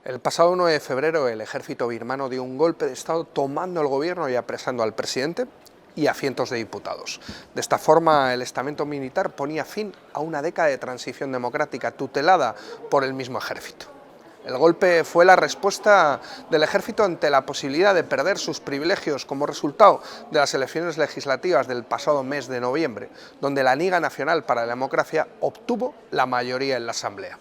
El pasado 1 de febrero el ejército birmano dio un golpe de Estado tomando el gobierno y apresando al presidente y a cientos de diputados. De esta forma, el estamento militar ponía fin a una década de transición democrática tutelada por el mismo ejército. El golpe fue la respuesta del ejército ante la posibilidad de perder sus privilegios como resultado de las elecciones legislativas del pasado mes de noviembre, donde la Liga Nacional para la Democracia obtuvo la mayoría en la Asamblea.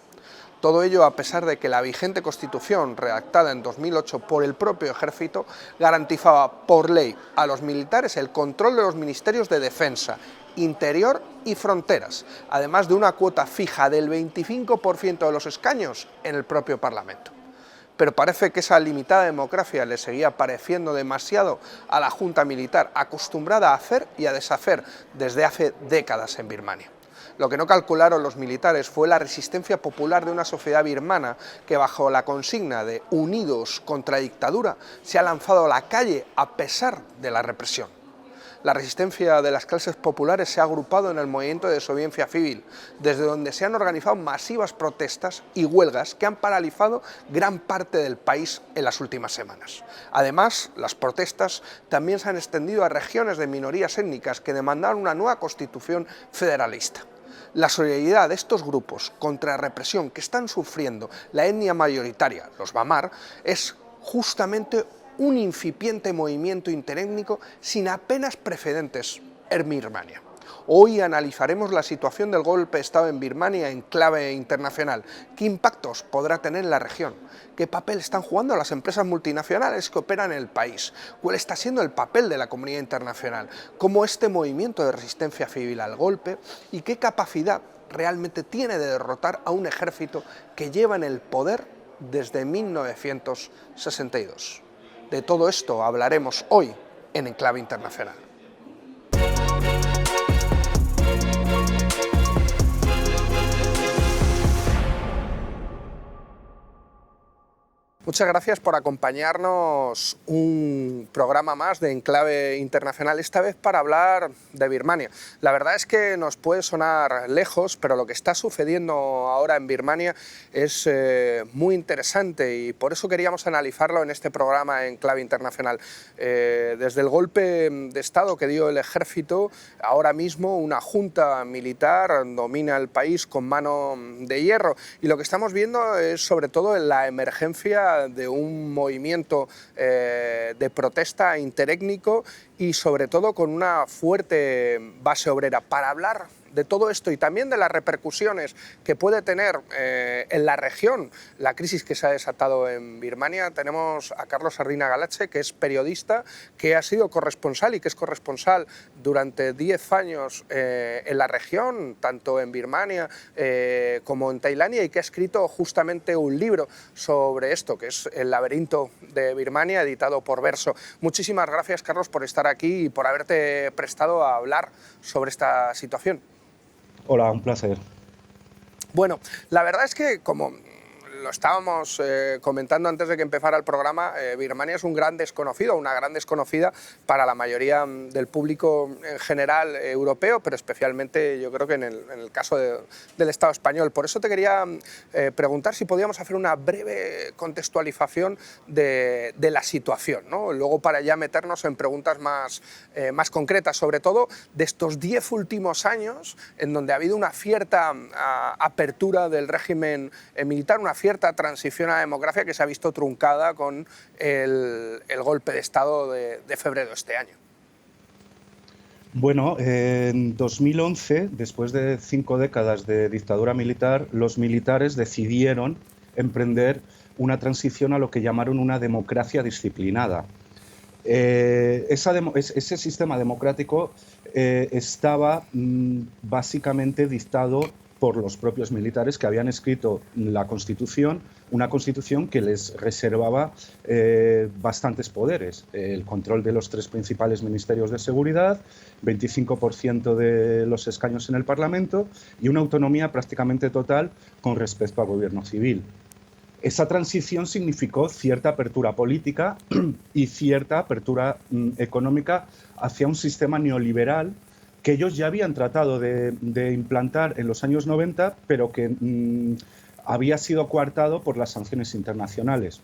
Todo ello a pesar de que la vigente Constitución, redactada en 2008 por el propio ejército, garantizaba por ley a los militares el control de los ministerios de Defensa, Interior y Fronteras, además de una cuota fija del 25% de los escaños en el propio Parlamento. Pero parece que esa limitada democracia le seguía pareciendo demasiado a la Junta Militar, acostumbrada a hacer y a deshacer desde hace décadas en Birmania. Lo que no calcularon los militares fue la resistencia popular de una sociedad birmana que, bajo la consigna de unidos contra la dictadura, se ha lanzado a la calle a pesar de la represión. La resistencia de las clases populares se ha agrupado en el movimiento de desobediencia civil, desde donde se han organizado masivas protestas y huelgas que han paralizado gran parte del país en las últimas semanas. Además, las protestas también se han extendido a regiones de minorías étnicas que demandaron una nueva constitución federalista. La solidaridad de estos grupos contra la represión que están sufriendo la etnia mayoritaria, los Bamar, es justamente un incipiente movimiento interétnico sin apenas precedentes en Birmania. Hoy analizaremos la situación del golpe de Estado en Birmania en clave internacional, qué impactos podrá tener en la región, qué papel están jugando las empresas multinacionales que operan en el país, cuál está siendo el papel de la comunidad internacional, cómo este movimiento de resistencia civil al golpe y qué capacidad realmente tiene de derrotar a un ejército que lleva en el poder desde 1962. De todo esto hablaremos hoy en Enclave Internacional. Muchas gracias por acompañarnos un programa más de Enclave Internacional, esta vez para hablar de Birmania. La verdad es que nos puede sonar lejos, pero lo que está sucediendo ahora en Birmania es muy interesante y por eso queríamos analizarlo en este programa Enclave Internacional. Desde el golpe de Estado que dio el ejército, ahora mismo una junta militar domina el país con mano de hierro y lo que estamos viendo es sobre todo la emergencia de un movimiento de protesta interétnico y sobre todo con una fuerte base obrera. Para hablar de todo esto y también de las repercusiones que puede tener en la región la crisis que se ha desatado en Birmania, tenemos a Carlos Sardina Galache, que es periodista, que ha sido corresponsal y que es corresponsal durante 10 años en la región, tanto en Birmania como en Tailandia, y que ha escrito justamente un libro sobre esto, que es El laberinto de Birmania, editado por Verso. Muchísimas gracias, Carlos, por estar aquí y por haberte prestado a hablar sobre esta situación. Hola, un placer. Bueno, la verdad es que, como lo estábamos comentando antes de que empezara el programa, Birmania es un gran desconocido, una gran desconocida para la mayoría del público en general europeo, pero especialmente yo creo que en el caso del Estado español. Por eso te quería preguntar si podíamos hacer una breve contextualización de la situación, ¿no? Luego para ya meternos en preguntas más concretas, sobre todo de estos 10 últimos años en donde ha habido una cierta apertura del régimen militar, una cierta transición a la democracia que se ha visto truncada con el golpe de Estado de febrero de este año. Bueno, en 2011, después de 5 décadas de dictadura militar, los militares decidieron emprender una transición a lo que llamaron una democracia disciplinada. Ese sistema democrático estaba básicamente dictado por los propios militares que habían escrito la Constitución, una Constitución que les reservaba bastantes poderes: el control de los 3 principales ministerios de seguridad, 25% de los escaños en el Parlamento y una autonomía prácticamente total con respecto al gobierno civil. Esa transición significó cierta apertura política y cierta apertura económica hacia un sistema neoliberal que ellos ya habían tratado de implantar en los años 90, pero que había sido coartado por las sanciones internacionales.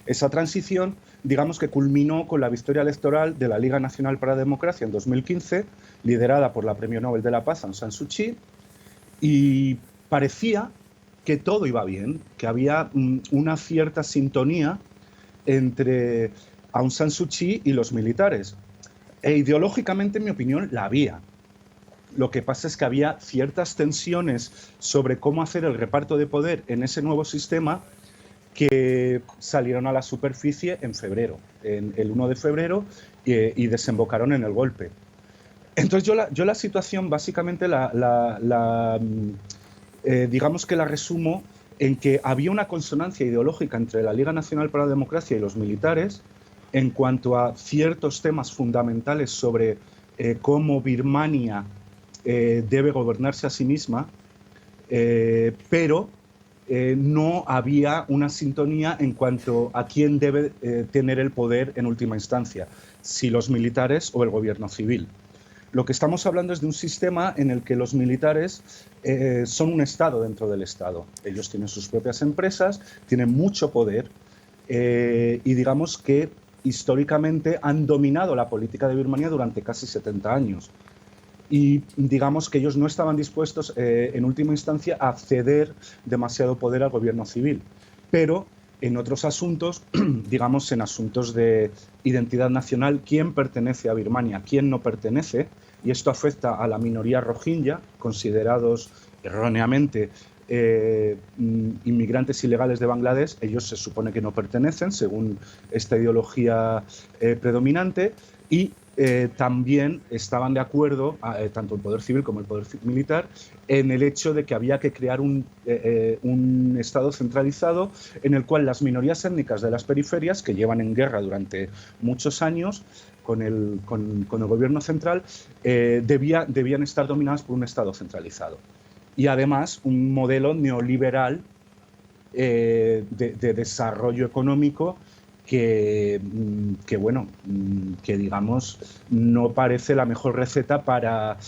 Esa transición, digamos que culminó con la victoria electoral de la Liga Nacional para la Democracia en 2015, liderada por la Premio Nobel de la Paz, Aung San Suu Kyi, y parecía que todo iba bien, que había una cierta sintonía entre Aung San Suu Kyi y los militares. E ideológicamente, en mi opinión, la había. Lo que pasa es que había ciertas tensiones sobre cómo hacer el reparto de poder en ese nuevo sistema que salieron a la superficie en febrero, el 1 de febrero, y desembocaron en el golpe. Entonces yo la situación básicamente digamos que la resumo en que había una consonancia ideológica entre la Liga Nacional para la Democracia y los militares en cuanto a ciertos temas fundamentales sobre cómo Birmania debe gobernarse a sí misma, pero no había una sintonía en cuanto a quién debe tener el poder en última instancia, si los militares o el gobierno civil. Lo que estamos hablando es de un sistema en el que los militares son un Estado dentro del Estado. Ellos tienen sus propias empresas, tienen mucho poder y digamos que históricamente han dominado la política de Birmania durante casi 70 años. Y digamos que ellos no estaban dispuestos en última instancia a ceder demasiado poder al gobierno civil. Pero en otros asuntos, digamos en asuntos de identidad nacional, quién pertenece a Birmania, quién no pertenece, y esto afecta a la minoría rohingya, considerados erróneamente inmigrantes ilegales de Bangladesh. Ellos se supone que no pertenecen, según esta ideología predominante, y también estaban de acuerdo, tanto el poder civil como el poder militar, en el hecho de que había que crear un Estado centralizado en el cual las minorías étnicas de las periferias, que llevan en guerra durante muchos años con el gobierno central, debían estar dominadas por un Estado centralizado. Y además un modelo neoliberal de desarrollo económico que digamos no parece la mejor receta para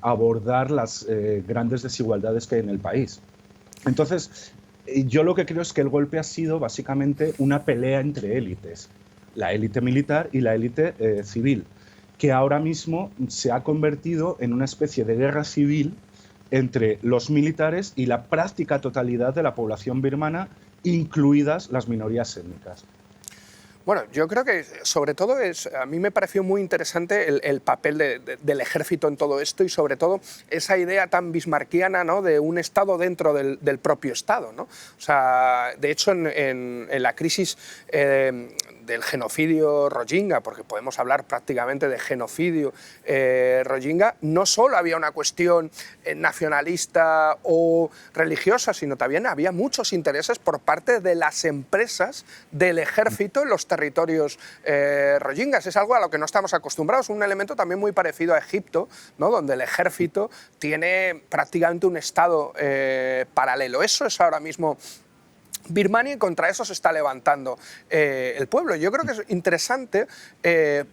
abordar las grandes desigualdades que hay en el país. Entonces, yo lo que creo es que el golpe ha sido básicamente una pelea entre élites, la élite militar y la élite civil, que ahora mismo se ha convertido en una especie de guerra civil entre los militares y la práctica totalidad de la población birmana, incluidas las minorías étnicas. Bueno, yo creo que sobre todo a mí me pareció muy interesante el papel del ejército en todo esto y sobre todo esa idea tan bismarckiana, ¿no?, de un Estado dentro del propio Estado, ¿no? O sea, de hecho en la crisis del genocidio rohingya, porque podemos hablar prácticamente de genocidio rohingya, no solo había una cuestión nacionalista o religiosa, sino también había muchos intereses por parte de las empresas del ejército en los territorios rohingyas. Es algo a lo que no estamos acostumbrados, un elemento también muy parecido a Egipto, ¿no?, donde el ejército tiene prácticamente un Estado paralelo. Eso es ahora mismo Birmania, y contra eso se está levantando el pueblo. Yo creo que es interesante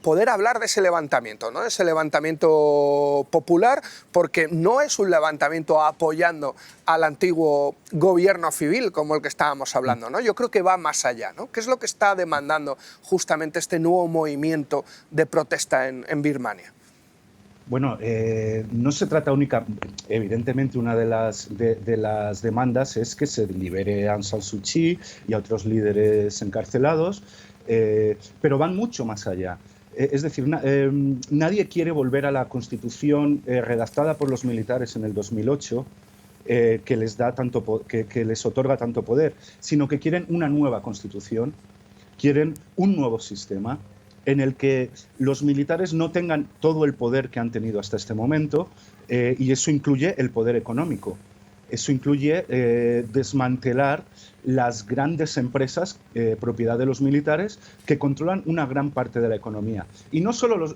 poder hablar de ese levantamiento, ¿no?, de ese levantamiento popular, porque no es un levantamiento apoyando al antiguo gobierno civil como el que estábamos hablando, ¿no? Yo creo que va más allá, ¿no? ¿Qué es lo que está demandando justamente este nuevo movimiento de protesta en Birmania? Bueno, no se trata únicamente, evidentemente una de las demandas es que se libere a Aung San Suu Kyi y a otros líderes encarcelados, pero van mucho más allá. Es decir, nadie quiere volver a la constitución redactada por los militares en el 2008, que les otorga tanto poder, sino que quieren una nueva constitución, quieren un nuevo sistema en el que los militares no tengan todo el poder que han tenido hasta este momento, y eso incluye el poder económico. Eso incluye desmantelar las grandes empresas propiedad de los militares que controlan una gran parte de la economía. Y no solo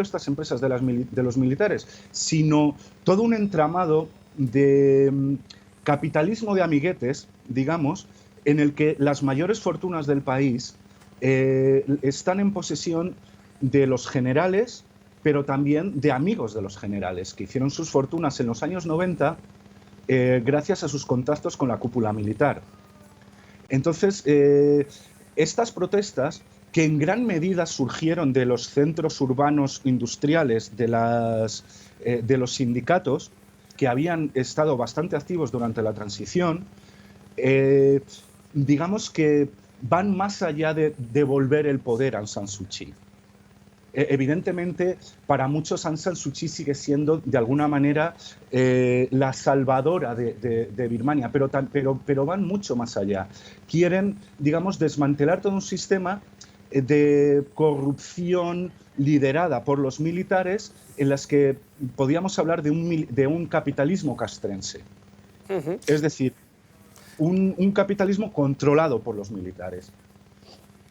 estas empresas de los militares, sino todo un entramado de capitalismo de amiguetes, digamos, en el que las mayores fortunas del país están en posesión de los generales, pero también de amigos de los generales, que hicieron sus fortunas en los años 90 gracias a sus contactos con la cúpula militar. Entonces, estas protestas, que en gran medida surgieron de los centros urbanos industriales de los sindicatos, que habían estado bastante activos durante la transición, digamos que van más allá de devolver el poder a Aung San Suu Kyi. Evidentemente, para muchos Aung San Suu Kyi sigue siendo, de alguna manera, la salvadora de Birmania, pero van mucho más allá. Quieren, digamos, desmantelar todo un sistema de corrupción liderada por los militares, en las que podíamos hablar de un capitalismo castrense. Es decir, un capitalismo controlado por los militares.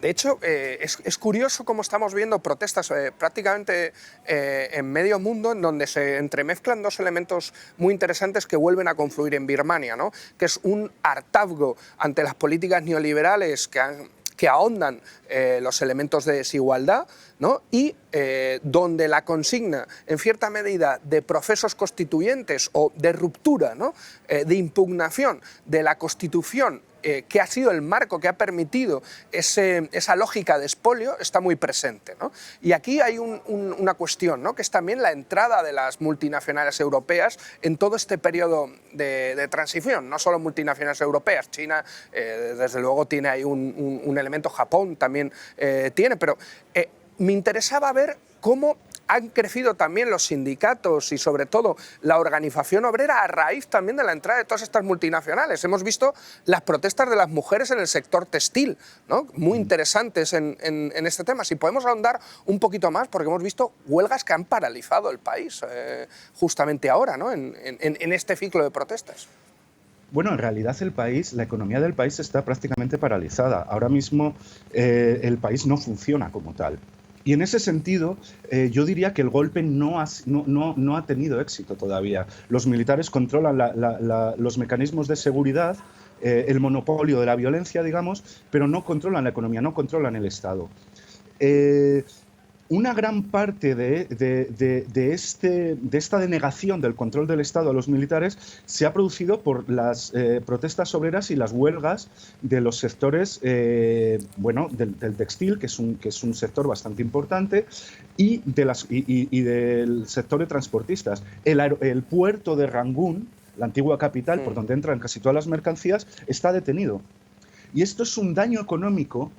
De hecho, es curioso cómo estamos viendo protestas prácticamente en medio mundo, en donde se entremezclan dos elementos muy interesantes que vuelven a confluir en Birmania, ¿no? Que es un hartazgo ante las políticas neoliberales que ahondan los elementos de desigualdad, ¿no? Y donde la consigna, en cierta medida, de procesos constituyentes o de ruptura, ¿no? De impugnación de la Constitución, que ha sido el marco que ha permitido esa lógica de expolio, está muy presente, ¿no? Y aquí hay una cuestión, ¿no? Que es también la entrada de las multinacionales europeas en todo este periodo de transición, no solo multinacionales europeas. China, desde luego, tiene ahí un elemento, Japón también tiene, pero me interesaba ver cómo han crecido también los sindicatos y sobre todo la organización obrera a raíz también de la entrada de todas estas multinacionales. Hemos visto las protestas de las mujeres en el sector textil, ¿no? Muy interesantes en este tema. Si podemos ahondar un poquito más, porque hemos visto huelgas que han paralizado el país justamente ahora, ¿no? en este ciclo de protestas. Bueno, en realidad la economía del país está prácticamente paralizada. Ahora mismo el país no funciona como tal. Y en ese sentido, yo diría que el golpe no ha tenido éxito todavía. Los militares controlan los mecanismos de seguridad, el monopolio de la violencia, digamos, pero no controlan la economía, no controlan el Estado. Una gran parte de esta denegación del control del Estado a los militares se ha producido por las protestas obreras y las huelgas de los sectores del textil, que es un sector bastante importante, y del sector de transportistas. El puerto de Rangún, la antigua capital, por donde entran casi todas las mercancías, está detenido. Y esto es un daño económico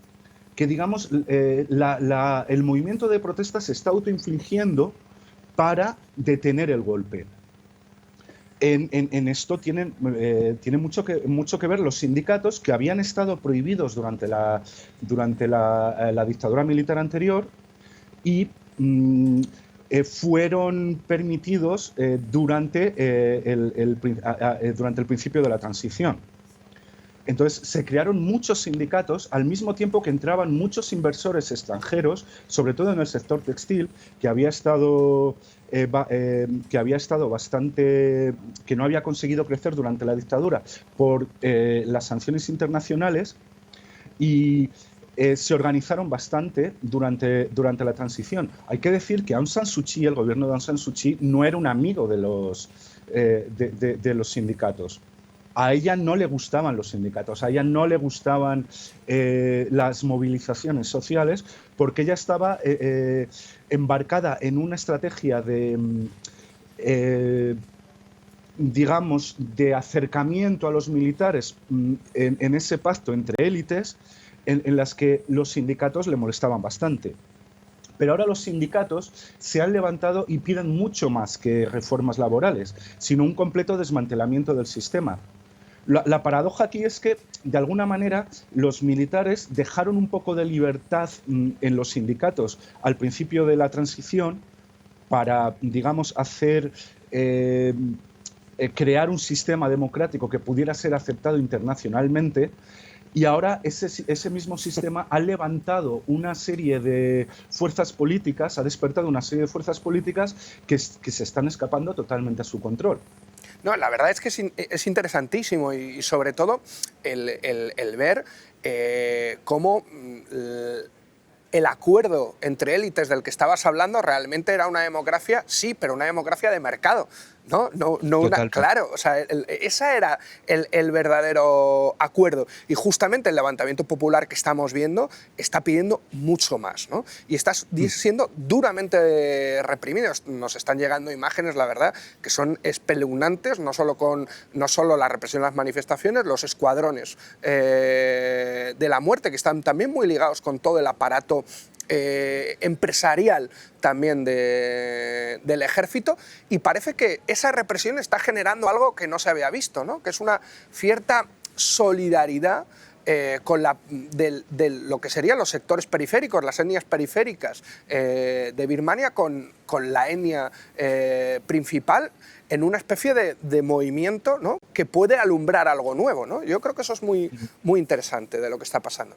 que, digamos, el movimiento de protestas se está autoinfligiendo para detener el golpe. En esto tiene mucho que ver los sindicatos, que habían estado prohibidos durante la dictadura militar anterior y fueron permitidos durante el principio de la transición. Entonces se crearon muchos sindicatos al mismo tiempo que entraban muchos inversores extranjeros, sobre todo en el sector textil, que no había conseguido crecer durante la dictadura por las sanciones internacionales, y se organizaron bastante durante la transición. Hay que decir que Aung San Suu Kyi, el gobierno de Aung San Suu Kyi, no era un amigo de los sindicatos. A ella no le gustaban los sindicatos, a ella no le gustaban las movilizaciones sociales, porque ella estaba embarcada en una estrategia digamos, de acercamiento a los militares en ese pacto entre élites, en las que los sindicatos le molestaban bastante. Pero ahora los sindicatos se han levantado y piden mucho más que reformas laborales, sino un completo desmantelamiento del sistema. La paradoja aquí es que, de alguna manera, los militares dejaron un poco de libertad en los sindicatos al principio de la transición para, digamos, crear un sistema democrático que pudiera ser aceptado internacionalmente. Y ahora ese mismo sistema ha levantado una serie de fuerzas políticas, ha despertado una serie de fuerzas políticas que se están escapando totalmente a su control. No, la verdad es que es interesantísimo y sobre todo el ver cómo el acuerdo entre élites del que estabas hablando realmente era una democracia, sí, pero una democracia de mercado. No Total. claro, o sea, ese era el verdadero acuerdo. Y justamente el levantamiento popular que estamos viendo está pidiendo mucho más, ¿no? Y está siendo duramente reprimido. Nos están llegando imágenes, la verdad, que son espeluznantes, no solo la represión de las manifestaciones, los escuadrones de la muerte, que están también muy ligados con todo el aparato empresarial también del ejército, y parece que esa represión está generando algo que no se había visto, ¿no? Que es una cierta solidaridad con de lo que serían los sectores periféricos, las etnias periféricas de Birmania con la etnia principal, en una especie de movimiento, ¿no? Que puede alumbrar algo nuevo, ¿no? Yo creo que eso es muy interesante de lo que está pasando.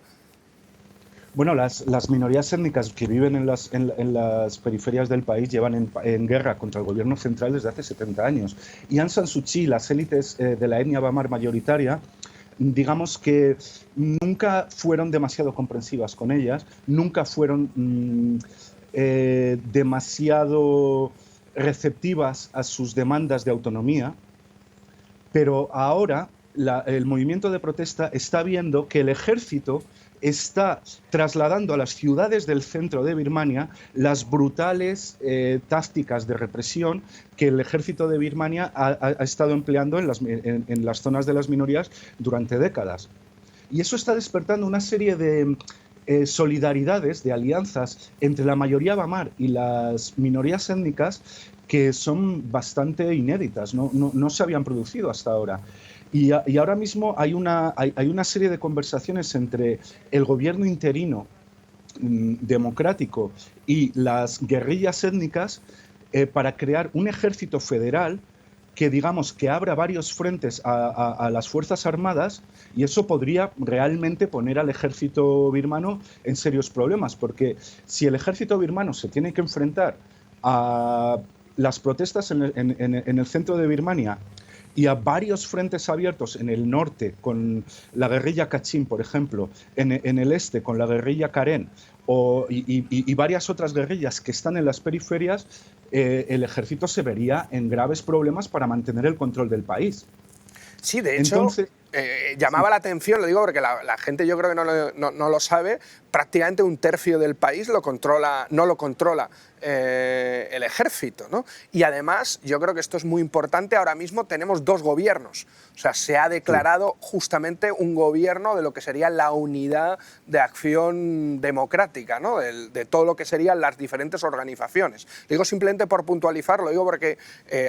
Bueno, las minorías étnicas que viven en las periferias del país llevan en guerra contra el gobierno central desde hace 70 años. Y Aung San Suu Kyi, las élites de la etnia bamar mayoritaria, digamos que nunca fueron demasiado comprensivas con ellas, nunca fueron demasiado receptivas a sus demandas de autonomía, pero ahora el movimiento de protesta está viendo que el ejército está trasladando a las ciudades del centro de Birmania las brutales tácticas de represión que el ejército de Birmania ha estado empleando en las zonas de las minorías durante décadas. Y eso está despertando una serie de solidaridades, de alianzas entre la mayoría bamar y las minorías étnicas que son bastante inéditas, no se habían producido hasta ahora. Y ahora mismo hay una serie de conversaciones entre el gobierno interino democrático y las guerrillas étnicas para crear un ejército federal que, digamos, que abra varios frentes a las Fuerzas Armadas, y eso podría realmente poner al ejército birmano en serios problemas, porque si el ejército birmano se tiene que enfrentar a las protestas en el centro de Birmania y a varios frentes abiertos en el norte con la guerrilla Kachin, por ejemplo, en el este con la guerrilla Karen y varias otras guerrillas que están en las periferias, el ejército se vería en graves problemas para mantener el control del país. Sí, de hecho, entonces, llamaba la atención, lo digo porque la gente yo creo que no lo sabe, prácticamente un tercio del país no lo controla el ejército, ¿no? Y además, yo creo que esto es muy importante, ahora mismo tenemos dos gobiernos, o sea, se ha declarado justamente un gobierno de lo que sería la unidad de acción democrática, ¿no? De todo lo que serían las diferentes organizaciones. Lo digo simplemente por puntualizar, lo digo porque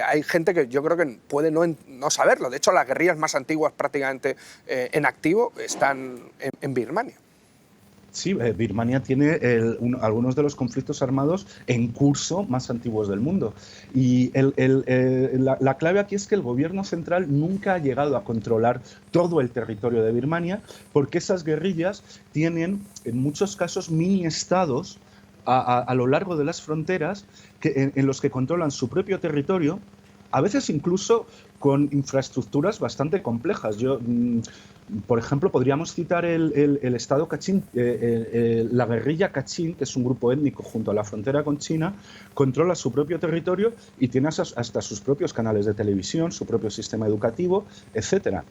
hay gente que yo creo que puede no saberlo, de hecho las guerrillas más antiguas prácticamente en activo están en Birmania. Sí, Birmania tiene algunos de los conflictos armados en curso más antiguos del mundo. Y la clave aquí es que el gobierno central nunca ha llegado a controlar todo el territorio de Birmania, porque esas guerrillas tienen, en muchos casos, mini-estados a lo largo de las fronteras en los que controlan su propio territorio, a veces incluso con infraestructuras bastante complejas. Por ejemplo, podríamos citar el estado Kachin, la guerrilla Kachin, que es un grupo étnico junto a la frontera con China, controla su propio territorio y tiene hasta sus propios canales de televisión, su propio sistema educativo, etc.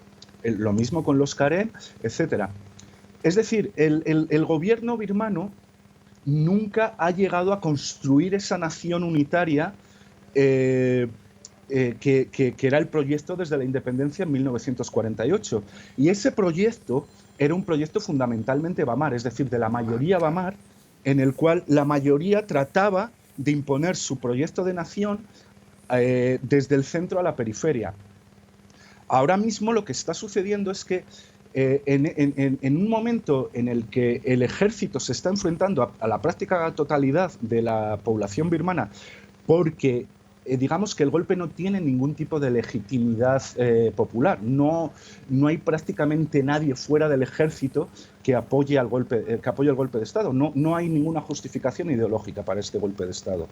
Lo mismo con los Karen, etc. Es decir, el gobierno birmano nunca ha llegado a construir esa nación unitaria que era el proyecto desde la independencia en 1948. Y ese proyecto era un proyecto fundamentalmente bamar, es decir, de la mayoría bamar, en el cual la mayoría trataba de imponer su proyecto de nación desde el centro a la periferia. Ahora mismo lo que está sucediendo es que en un momento en el que el ejército se está enfrentando a la práctica totalidad de la población birmana, porque digamos que el golpe no tiene ningún tipo de legitimidad popular. No hay prácticamente nadie fuera del ejército que apoye el golpe de Estado. No hay ninguna justificación ideológica para este golpe de Estado.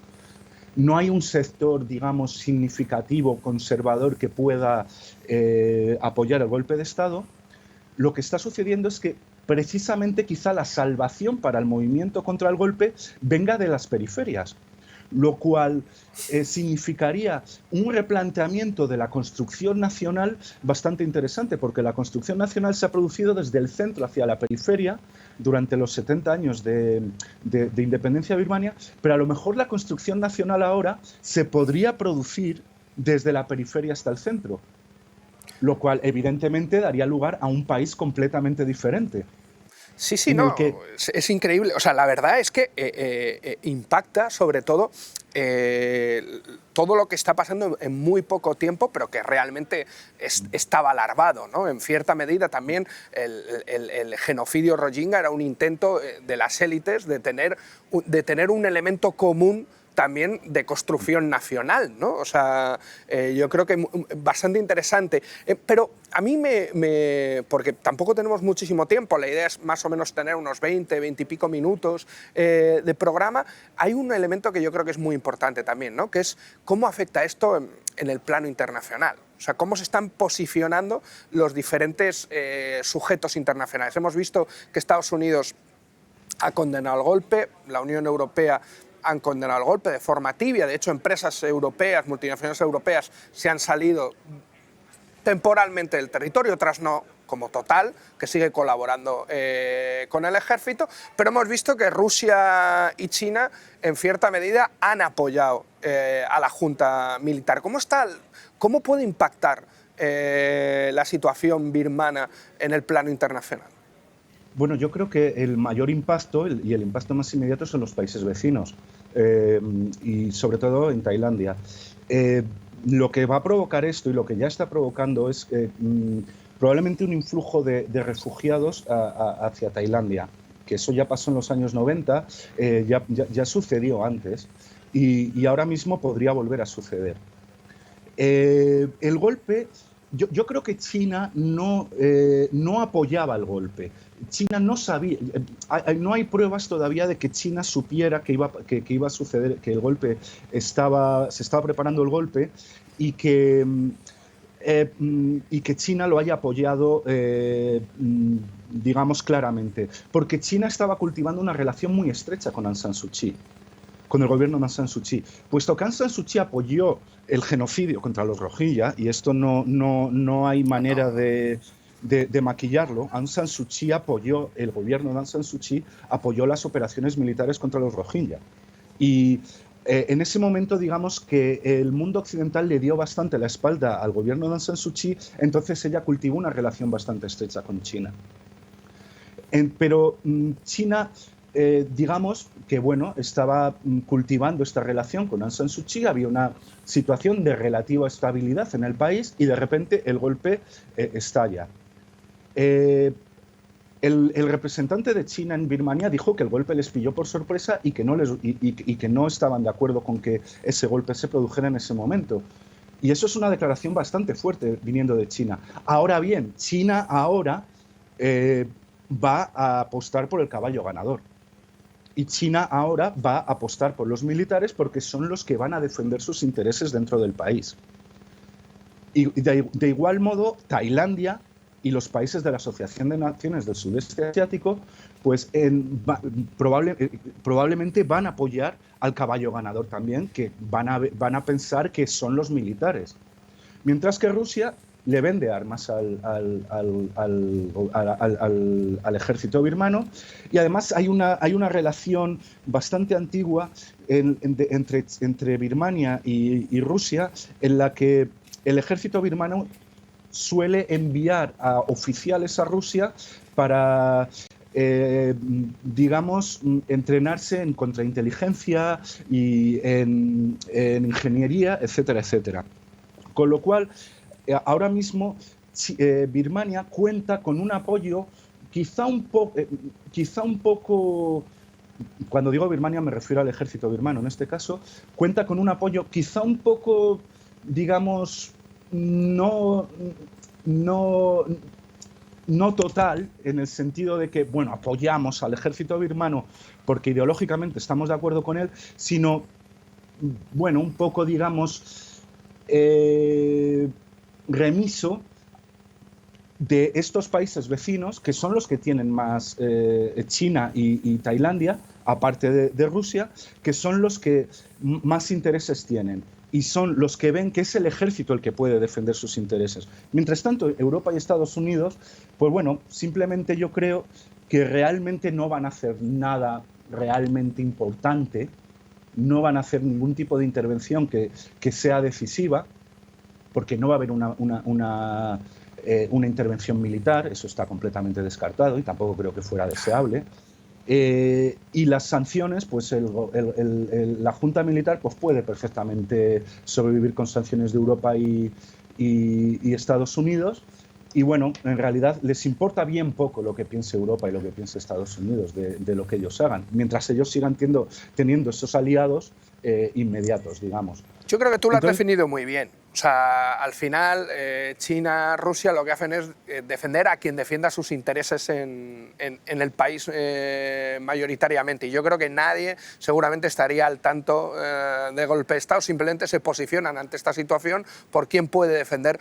No hay un sector, digamos, significativo, conservador, que pueda apoyar el golpe de Estado. Lo que está sucediendo es que precisamente quizá la salvación para el movimiento contra el golpe venga de las periferias. lo cual significaría un replanteamiento de la construcción nacional bastante interesante, porque la construcción nacional se ha producido desde el centro hacia la periferia durante los 70 años de independencia de Birmania, pero a lo mejor la construcción nacional ahora se podría producir desde la periferia hasta el centro, lo cual evidentemente daría lugar a un país completamente diferente. Sí, no, es increíble. O sea, la verdad es que impacta sobre todo todo lo que está pasando en muy poco tiempo, pero que realmente estaba alarmado, ¿no? En cierta medida también el genocidio rohingya era un intento de las élites de tener un elemento común también de construcción nacional, ¿no? O sea, yo creo que bastante interesante. Pero a mí porque tampoco tenemos muchísimo tiempo, la idea es más o menos tener unos 20 y pico minutos de programa, hay un elemento que yo creo que es muy importante también, ¿no? Que es cómo afecta esto en el plano internacional. O sea, cómo se están posicionando los diferentes sujetos internacionales. Hemos visto que Estados Unidos ha condenado el golpe, la Unión Europea han condenado el golpe de forma tibia. De hecho, empresas europeas, multinacionales europeas, se han salido temporalmente del territorio, otras no, como Total, que sigue colaborando con el ejército, pero hemos visto que Rusia y China, en cierta medida, han apoyado a la junta militar. ¿Cómo puede impactar la situación birmana en el plano internacional? Bueno, yo creo que el mayor impacto y el impacto más inmediato son los países vecinos y sobre todo en Tailandia. Lo que va a provocar esto y lo que ya está provocando es probablemente un influjo de refugiados hacia Tailandia, que eso ya pasó en los años 90, ya sucedió antes y ahora mismo podría volver a suceder. El golpe... Yo creo que China no apoyaba el golpe. China no sabía, no hay pruebas todavía de que China supiera que iba a suceder, que el golpe se estaba preparando el golpe y que China lo haya apoyado, digamos claramente, porque China estaba cultivando una relación muy estrecha con Aung San Suu Kyi, con el gobierno de Aung San Suu Kyi, puesto que Aung San Suu Kyi apoyó el genocidio contra los Rohingya, y esto no hay manera de maquillarlo. Aung San Suu Kyi el gobierno de Aung San Suu Kyi apoyó las operaciones militares contra los Rohingya. Y en ese momento, digamos que el mundo occidental le dio bastante la espalda al gobierno de Aung San Suu Kyi, entonces ella cultivó una relación bastante estrecha con China. Pero China... digamos que bueno, estaba cultivando esta relación con Aung San Suu Kyi, había una situación de relativa estabilidad en el país y de repente el golpe estalla. El representante de China en Birmania dijo que el golpe les pilló por sorpresa y que no estaban de acuerdo con que ese golpe se produjera en ese momento. Y eso es una declaración bastante fuerte viniendo de China. Ahora bien, China ahora va a apostar por el caballo ganador. Y China ahora va a apostar por los militares porque son los que van a defender sus intereses dentro del país. Y de igual modo, Tailandia y los países de la Asociación de Naciones del Sudeste Asiático pues probablemente van a apoyar al caballo ganador también, que van a pensar que son los militares. Mientras que Rusia le vende armas al ejército birmano, y además hay una relación bastante antigua entre Birmania y Rusia, en la que el ejército birmano suele enviar a oficiales a Rusia para digamos, entrenarse en contrainteligencia y en ingeniería, etcétera, etcétera. Con lo cual, ahora mismo Birmania cuenta con un apoyo quizá un poco, cuando digo Birmania me refiero al ejército birmano en este caso, cuenta con un apoyo quizá un poco, digamos, no total, en el sentido de que, bueno, apoyamos al ejército birmano porque ideológicamente estamos de acuerdo con él, sino, bueno, un poco, digamos, remiso de estos países vecinos, que son los que tienen más, China y Tailandia, aparte de Rusia, que son los que más intereses tienen y son los que ven que es el ejército el que puede defender sus intereses. Mientras tanto, Europa y Estados Unidos, pues bueno, simplemente yo creo que realmente no van a hacer nada realmente importante, no van a hacer ningún tipo de intervención que sea decisiva, porque no va a haber una intervención militar, eso está completamente descartado y tampoco creo que fuera deseable. Y las sanciones, pues la Junta Militar pues puede perfectamente sobrevivir con sanciones de Europa y Estados Unidos. Y bueno, en realidad les importa bien poco lo que piense Europa y lo que piense Estados Unidos de lo que ellos hagan, mientras ellos sigan teniendo esos aliados inmediatos, digamos. Yo creo que tú lo has definido muy bien. O sea, al final, China, Rusia lo que hacen es defender a quien defienda sus intereses en el país mayoritariamente. Y yo creo que nadie seguramente estaría al tanto de golpe de Estado. Simplemente se posicionan ante esta situación por quién puede defender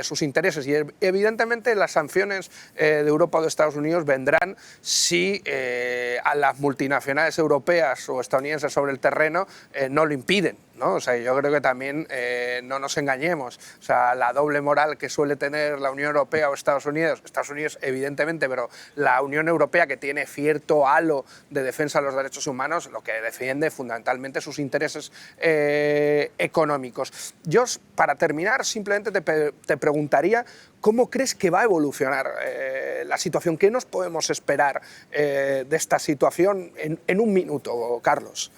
sus intereses. Y evidentemente las sanciones de Europa o de Estados Unidos vendrán si a las multinacionales europeas o estadounidenses sobre el terreno no lo impiden, ¿no? O sea, yo creo que también no nos engañemos. O sea, la doble moral que suele tener la Unión Europea o Estados Unidos evidentemente, pero la Unión Europea, que tiene cierto halo de defensa de los derechos humanos, lo que defiende fundamentalmente sus intereses económicos. Yo, para terminar, simplemente te preguntaría ¿cómo crees que va a evolucionar la situación? ¿Qué nos podemos esperar de esta situación en un minuto, Carlos?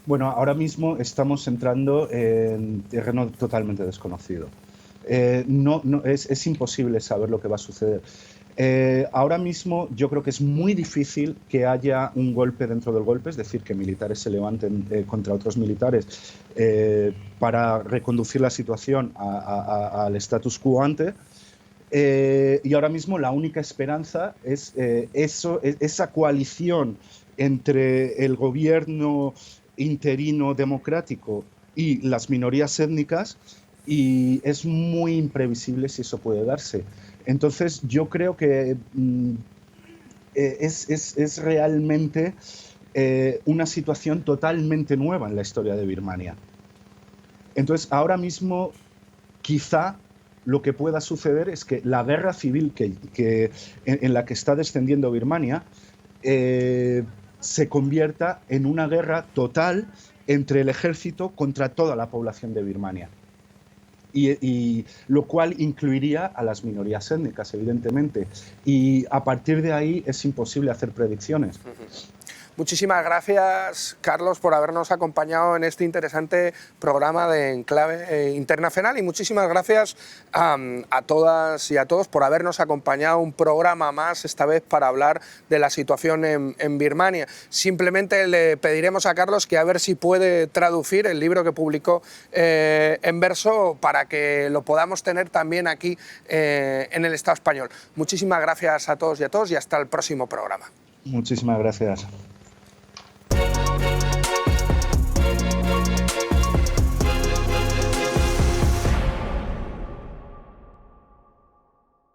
Bueno, ahora mismo estamos entrando en terreno totalmente desconocido. Es imposible saber lo que va a suceder. Ahora mismo yo creo que es muy difícil que haya un golpe dentro del golpe, es decir, que militares se levanten contra otros militares para reconducir la situación al status quo ante. Y ahora mismo la única esperanza es esa coalición entre el gobierno interino democrático y las minorías étnicas, y es muy imprevisible si eso puede darse. Entonces yo creo que es realmente una situación totalmente nueva en la historia de Birmania. Entonces ahora mismo quizá lo que pueda suceder es que la guerra civil en la que está descendiendo Birmania se convierta en una guerra total entre el ejército contra toda la población de Birmania. Y lo cual incluiría a las minorías étnicas, evidentemente. Y a partir de ahí es imposible hacer predicciones. Muchísimas gracias, Carlos, por habernos acompañado en este interesante programa de Enclave Internacional, y muchísimas gracias a todas y a todos por habernos acompañado un programa más, esta vez para hablar de la situación en Birmania. Simplemente le pediremos a Carlos que a ver si puede traducir el libro que publicó en verso para que lo podamos tener también aquí en el Estado español. Muchísimas gracias a todos y hasta el próximo programa. Muchísimas gracias.